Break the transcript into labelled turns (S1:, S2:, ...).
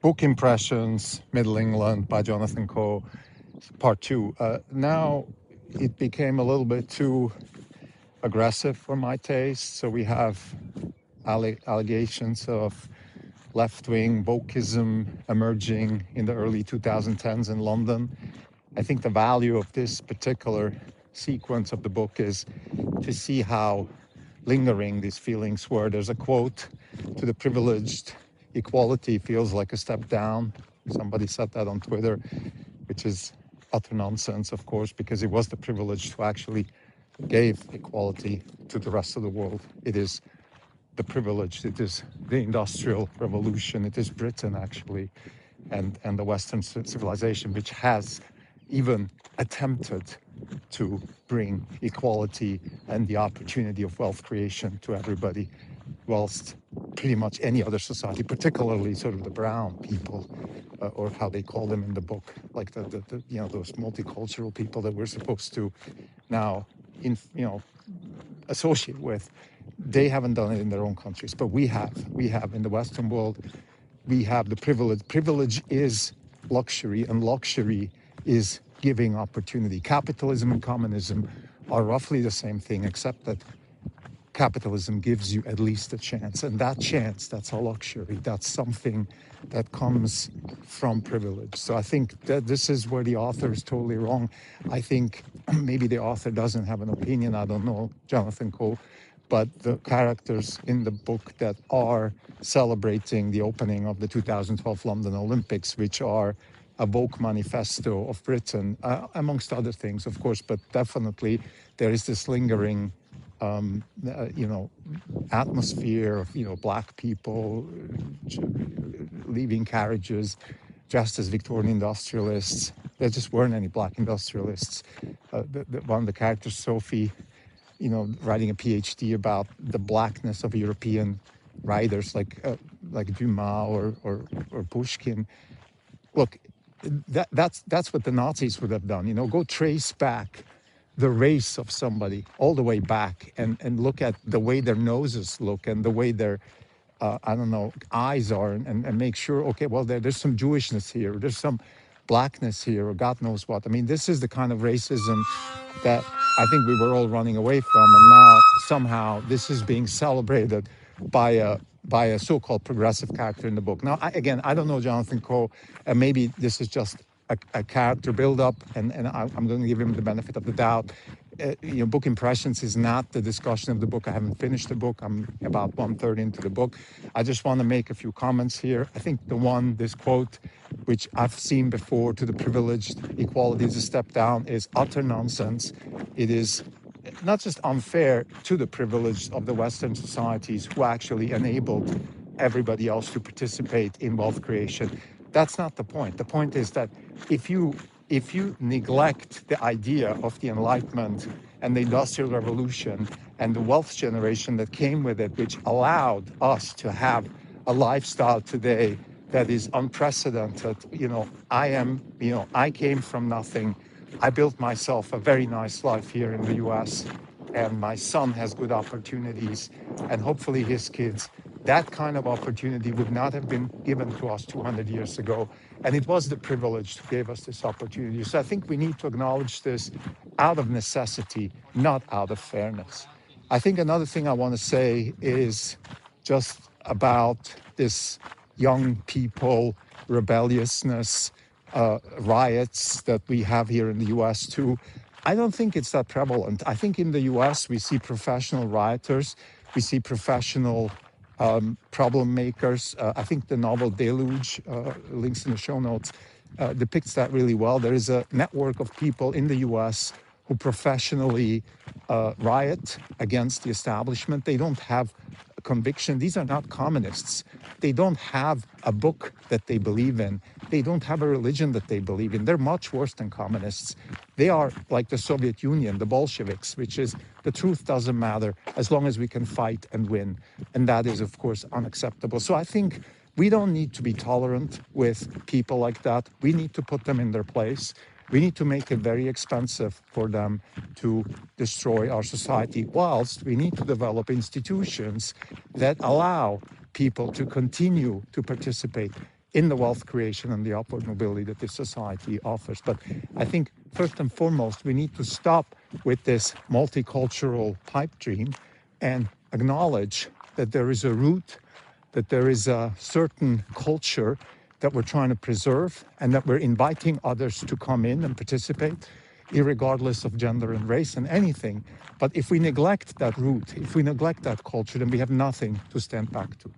S1: Book Impressions, Middle England by Jonathan Coe, part two. Now it became a little bit too aggressive for my taste. So we have allegations of left-wing wokeism emerging in the early 2010s in London. I think the value of this particular sequence of the book is to see how lingering these feelings were. There's a quote: to the privileged, equality feels like a step down. Somebody said that on Twitter, which is utter nonsense, of course, because it was the privileged who actually gave equality to the rest of the world. It is the privileged, it is the Industrial Revolution, it is Britain actually, and the Western civilization, which has even attempted to bring equality and the opportunity of wealth creation to everybody, whilst pretty much any other society, particularly sort of the brown people, or how they call them in the book, like the those multicultural people that we're supposed to now associate with, they haven't done it in their own countries, but we have in the Western world. We have the privilege. Privilege is luxury, and luxury is giving opportunity. Capitalism and communism are roughly the same thing, except that capitalism gives you at least a chance, and that chance, that's a luxury. That's something that comes from privilege. So I think that this is where the author is totally wrong. I think maybe the author doesn't have an opinion. I don't know, Jonathan Coe, but the characters in the book that are celebrating the opening of the 2012 London Olympics, which are a woke manifesto of Britain, amongst other things, of course, but definitely there is this lingering atmosphere of black people leaving carriages dressed as Victorian industrialists. There just weren't any black industrialists. One of the characters, Sophie, writing a PhD about the blackness of European writers like Dumas or Pushkin. Look, that's what the Nazis would have done. Go trace back the race of somebody all the way back and look at the way their noses look and the way their eyes are, and make sure, okay, well, there's some Jewishness here, there's some blackness here, or God knows what. I mean, this is the kind of racism that I think we were all running away from, and now somehow this is being celebrated by a so-called progressive character in the book. Now, I don't know Jonathan Coe, and maybe this is just a character build-up, and I'm going to give him the benefit of the doubt. Book Impressions is not the discussion of the book. I haven't finished the book. I'm about 1/3 into the book. I just want to make a few comments here. I think this quote, which I've seen before, to the privileged, equality is a step down, is utter nonsense. It is not just unfair to the privileged of the Western societies who actually enabled everybody else to participate in wealth creation. That's not the point. The point is that if you neglect the idea of the Enlightenment and the Industrial Revolution and the wealth generation that came with it, which allowed us to have a lifestyle today that is unprecedented. I came from nothing. I built myself a very nice life here in the US, and my son has good opportunities, and hopefully his kids. That kind of opportunity would not have been given to us 200 years ago. And it was the privileged who gave us this opportunity. So I think we need to acknowledge this out of necessity, not out of fairness. I think another thing I want to say is just about this young people, rebelliousness, riots that we have here in the US too. I don't think it's that prevalent. I think in the US we see professional rioters, we see professional problem makers. I think the novel Deluge, links in the show notes, depicts that really well. There is a network of people in the US who professionally riot against the establishment. They don't have a conviction. These are not communists. They don't have a book that they believe in. They don't have a religion that they believe in. They're much worse than communists. They are like the Soviet Union, the Bolsheviks, which is the truth doesn't matter as long as we can fight and win. And that is, of course, unacceptable. So I think we don't need to be tolerant with people like that. We need to put them in their place. We need to make it very expensive for them to destroy our society, whilst we need to develop institutions that allow people to continue to participate. in the wealth creation and the upward mobility that this society offers. But I think first and foremost, we need to stop with this multicultural pipe dream and acknowledge that there is a root, that there is a certain culture that we're trying to preserve, and that we're inviting others to come in and participate, irregardless of gender and race and anything. But if we neglect that root, if we neglect that culture, then we have nothing to stand back to.